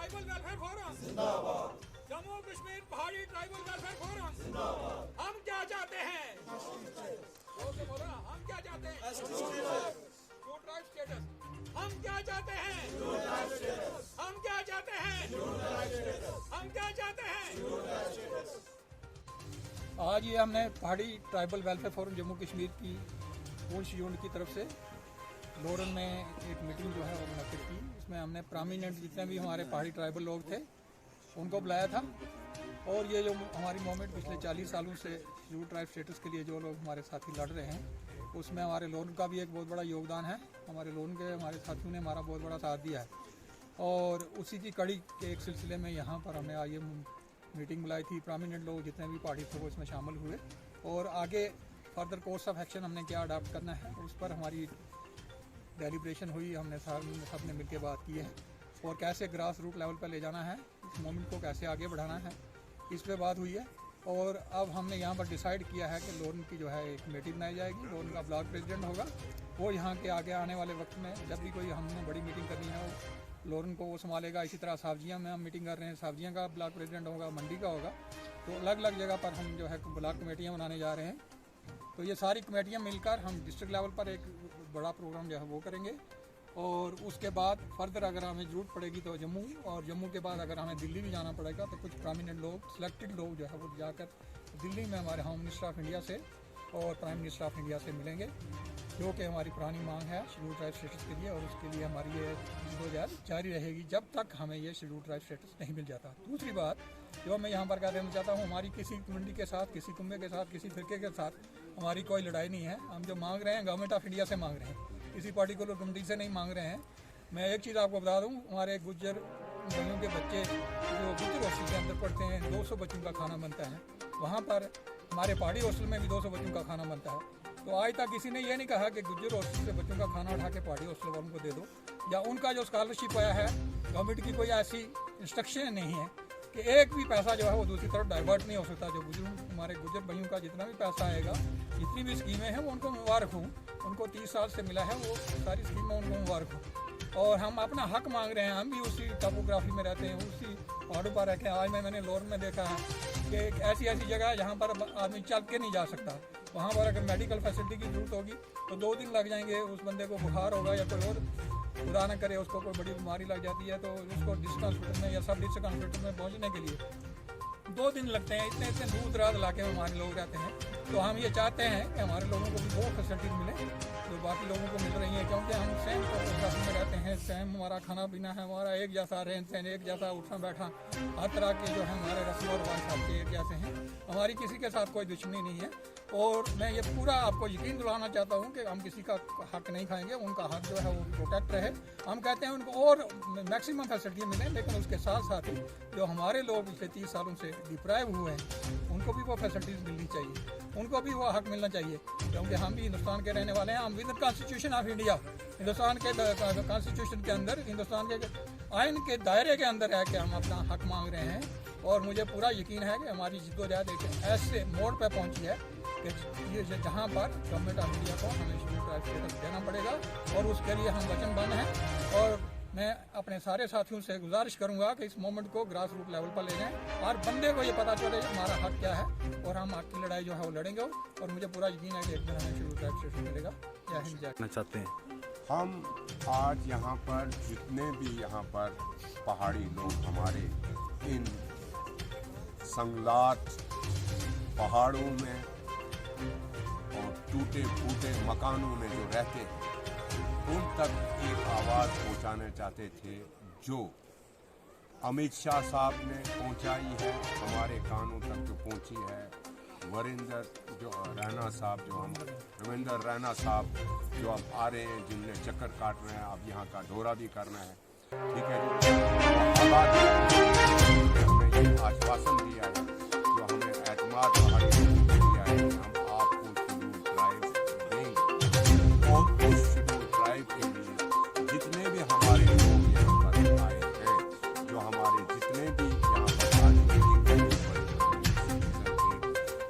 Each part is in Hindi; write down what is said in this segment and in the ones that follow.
ट्राइबल वेलफेयर फोरम जिंदाबाद। जम्मू कश्मीर पहाड़ी ट्राइबल वेलफेयर फोरम जिंदाबाद। हम क्या चाहते हैं? हम क्या चाहते हैं? To tribe status. हम क्या चाहते हैं? हम क्या चाहते हैं? हम क्या चाहते हैं? आज ये हमने पहाड़ी tribal welfare forum Jammu Kashmir की पूंछ यूनिट की तरफ से लोरन में एक मीटिंग जो है वो मुनक्किद की। इसमें हमने प्रोमिनेंट जितने भी हमारे पहाड़ी ट्राइबल लोग थे उनको बुलाया था। और ये जो हमारी मूवमेंट पिछले 40 सालों से शेड्यूल्ड ट्राइब स्टेटस के लिए जो लोग हमारे साथी लड़ रहे हैं, उसमें हमारे लोरन का भी एक बहुत बड़ा योगदान है। हमारे लोरन के हमारे साथियों ने हमारा बहुत बड़ा साथ दिया है और उसी की कड़ी के एक सिलसिले में यहाँ पर हमने आज ये मीटिंग बुलाई थी। प्रोमिनेंट लोग जितने भी पार्टी थे वो इसमें शामिल हुए और आगे फर्दर कोर्स ऑफ एक्शन हमने क्या अडॉप्ट करना है उस पर हमारी डेलिब्रेशन हुई। हमने सब ने मिलकर बात की है और कैसे ग्रास रूट लेवल पर ले जाना है, इस मूवमेंट को कैसे आगे बढ़ाना है, इस पर बात हुई है। और अब हमने यहाँ पर डिसाइड किया है कि लोरन की जो है एक कमेटी बनाई जाएगी। लोरन का ब्लॉक प्रेसिडेंट होगा, वो यहाँ के आगे आने वाले वक्त में जब भी कोई हमने बड़ी मीटिंग करनी है वो लोरन को वो संभालेगा। इसी तरह सावजिया में हम मीटिंग कर रहे हैं, सावजिया का ब्लॉक प्रेसिडेंट होगा, मंडी का होगा। तो अलग अलग जगह पर हम जो है ब्लॉक कमेटियाँ बनाने जा रहे हैं। तो ये सारी कमेटियाँ मिलकर हम डिस्ट्रिक्ट लेवल पर एक बड़ा प्रोग्राम जो है वो करेंगे और उसके बाद फर्दर अगर हमें ज़रूरत पड़ेगी तो जम्मू, और जम्मू के बाद अगर हमें दिल्ली भी जाना पड़ेगा तो कुछ प्रोमिनेंट लोग, सिलेक्टेड लोग जो है वो जाकर दिल्ली में हमारे होम मिनिस्टर ऑफ इंडिया से और प्राइम मिनिस्टर ऑफ इंडिया से मिलेंगे, जो कि हमारी पुरानी मांग है शेड्यूल्ड ट्राइब स्टेटस के लिए। और उसके लिए हमारी ये जद्दोजहद जारी रहेगी जब तक हमें ये शेड्यूल्ड ट्राइब स्टेटस नहीं मिल जाता। दूसरी बात जो मैं यहाँ पर कह देना चाहता हूँ, हमारी किसी कम्युनिटी के साथ, किसी कुंबे के साथ, किसी फिरके के साथ हमारी कोई लड़ाई नहीं है। हम जो मांग रहे हैं गवर्नमेंट ऑफ इंडिया से मांग रहे हैं, किसी पार्टिकुलर कम्युनिटी से नहीं मांग रहे हैं। मैं एक चीज़ आपको बता दूँ, हमारे गुज्जर भाइयों के बच्चे जो गुज्जर हॉस्टल के अंदर पढ़ते हैं, 200 बच्चों का खाना बनता है। वहाँ पर हमारे पहाड़ी हॉस्टल में भी 200 बच्चों का खाना बनता है। तो आज तक किसी ने ये नहीं कहा कि गुज्जर हॉस्टल से बच्चों का खाना उठा के पहाड़ी हॉस्टल वालों को दे दो, या उनका जो स्कॉलरशिप आया है गवर्नमेंट की कोई ऐसी इंस्ट्रक्शन नहीं है कि एक भी पैसा जो है वो दूसरी तरफ डाइवर्ट नहीं हो सकता। जो हमारे गुज्जर भाइयों का जितना भी पैसा आएगा, जितनी भी स्कीमें हैं वो उनको मुबारक हूँ, उनको 30 साल से मिला है, वो सारी स्कीमें उनको मुबारक हूँ। और हम अपना हक मांग रहे हैं, हम भी उसी टोपोग्राफी में रहते हैं, उसी पहाड़ों पर रहते हैं। आज मैंने लोरन में देखा है कि ऐसी ऐसी जगह है जहाँ पर आदमी चल के नहीं जा सकता। वहाँ पर अगर मेडिकल फैसिलिटी की जरूरत होगी तो 2 दिन लग जाएंगे। उस बंदे को बुखार होगा या कोई और खुदा न करे उसको कोई बड़ी बीमारी लग जाती है तो उसको डिस्ट्रिक्ट हॉस्पिटल में या सब डिस्ट्रिक्ट हॉस्पिटल में पहुँचने के लिए 2 दिन लगते हैं। इतने इतने दूर दराज इलाके में हमारे लोग रहते हैं। तो हम ये चाहते हैं कि हमारे लोगों को भी वो फैसिलिटीज़ मिले जो बाकी लोगों को मिल रही हैं, क्योंकि हम सेम टोपोग्राफी में रहते हैं, सेम हमारा खाना पीना है, हमारा एक जैसा रहन सहन, एक जैसा उठना बैठना, हर तरह के जो है हमारे रस्म और रिवाज सबके एक जैसे हैं। हमारी किसी के साथ कोई दुश्मनी नहीं है। और मैं ये पूरा आपको यकीन दिलाना चाहता हूँ कि हम किसी का हक नहीं खाएंगे, उनका हक जो है वो प्रोटेक्ट रहे। हम कहते हैं उनको और मैक्सिमम फैसिलिटी मिले, लेकिन उसके साथ साथ ही जो हमारे लोग पिछले 30 सालों से डिप्राइव हुए हैं उनको भी वो फैसिलिटीज़ मिलनी चाहिए, उनको भी वो हक मिलना चाहिए। क्योंकि हम भी हिंदुस्तान के रहने वाले हैं, हम with the constitution of India, Hindustan के कॉन्स्टिट्यूशन के अंदर, हिंदुस्तान के आइन के दायरे के अंदर है कि हम अपना हक मांग रहे हैं। और मुझे पूरा यकीन है कि हमारी जिद्दोजहद एक ऐसे मोड़ पर पहुंची है कि ये जहां पर गवर्नमेंट ऑफ इंडिया को हमें शेड्यूल्ड ट्राइब स्टेटस देना पड़ेगा और उसके लिए हम वचनबद्ध हैं। और मैं अपने सारे साथियों से गुजारिश करूंगा कि इस मूवमेंट को ग्रास रूट लेवल पर ले जाएं और बंदे को ये पता चले हमारा हक क्या है और हम हक की लड़ाई जो है वो लड़ेंगे। और मुझे पूरा यकीन है कि एक दिन हमें शेड्यूल्ड ट्राइब स्टेटस मिलेगा। जय हिंद, जय चाहते हैं हम आज यहाँ पर जितने भी यहाँ पर पहाड़ी लोग हमारे इन संगलात पहाड़ों में और टूटे फूटे मकानों में जो रहते हैं उन तक एक आवाज़ पहुँचाना चाहते थे जो अमित शाह साहब ने पहुँचाई है, हमारे कानों तक जो पहुँची है। रविंदर रैना साहब जो अब आ रहे हैं, जिनने चक्कर काट रहे हैं, अब यहाँ का दौरा भी करना है, ठीक है। हमें ये आश्वासन दिया है, जो हमें एतमाद दिया है, हम आपको शेड्यूल्ड ट्राइब देंगे। और उस शेड्यूल्ड ट्राइब के लिए जितने भी हमारे लोग यहाँ पर आए हैं, जो हमारे जितने भी यहाँ पर आज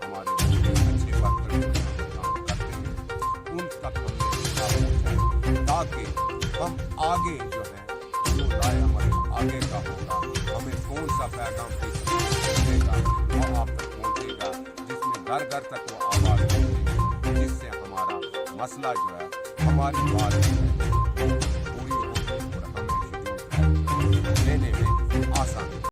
हमारे अच्छे वर्कर काम करते हैं, उन तक हमने ताकि हम आगे जो है जो राय हमारे आगे का होगा, हमें कौन सा पैगाम पहुंचेगा वो आप तक पहुंचेगा, जिसमें घर घर तक वो आवाज़ पहुंचेगी, जिससे हमारा मसला जो है, हमारी बात